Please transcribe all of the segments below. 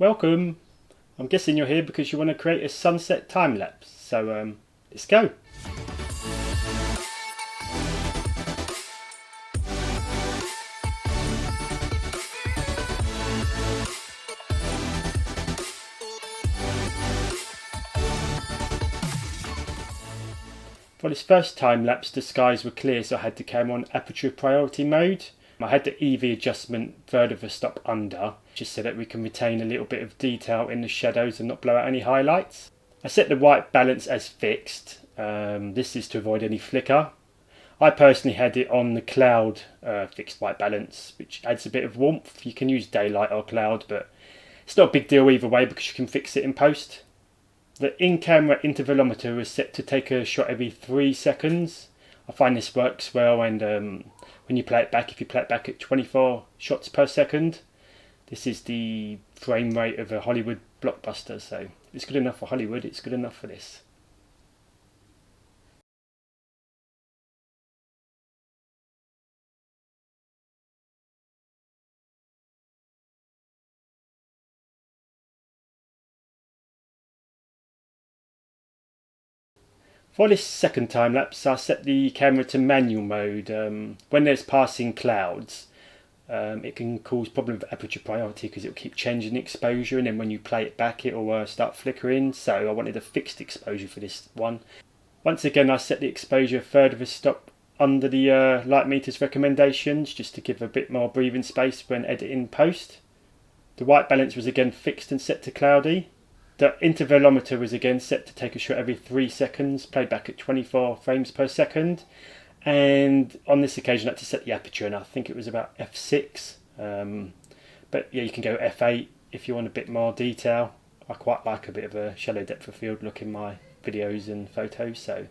Welcome! I'm guessing you're here because you want to create a sunset time lapse, so let's go! For this first time lapse the skies were clear, so I had the camera on aperture priority mode. I had the EV adjustment third of a stop under, just so that we can retain a little bit of detail in the shadows and not blow out any highlights. I set the white balance as fixed. This is to avoid any flicker. I personally had it on the cloud fixed white balance, which adds a bit of warmth. You can use daylight or cloud, but it's not a big deal either way because you can fix it in post. The in-camera intervalometer was set to take a shot every 3 seconds. I find this works well, and when you play it back, if you play it back at 24 shots per second, this is the frame rate of a Hollywood blockbuster, so if it's good enough for Hollywood, it's good enough for this. For this second time lapse, I set the camera to manual mode. When there's passing clouds, it can cause problem with aperture priority because it'll keep changing the exposure, and then when you play it back it'll start flickering, so I wanted a fixed exposure for this one. Once again I set the exposure third of a stop under the light meter's recommendations, just to give a bit more breathing space when editing post. The white balance was again fixed and set to cloudy. The intervalometer was again set to take a shot every 3 seconds, played back at 24 frames per second. And on this occasion I had to set the aperture, and I think it was about f6. But yeah, you can go f8 if you want a bit more detail. I quite like a bit of a shallow depth of field look in my videos and photos, so.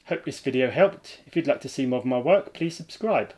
Hope this video helped. If you'd like to see more of my work, please subscribe.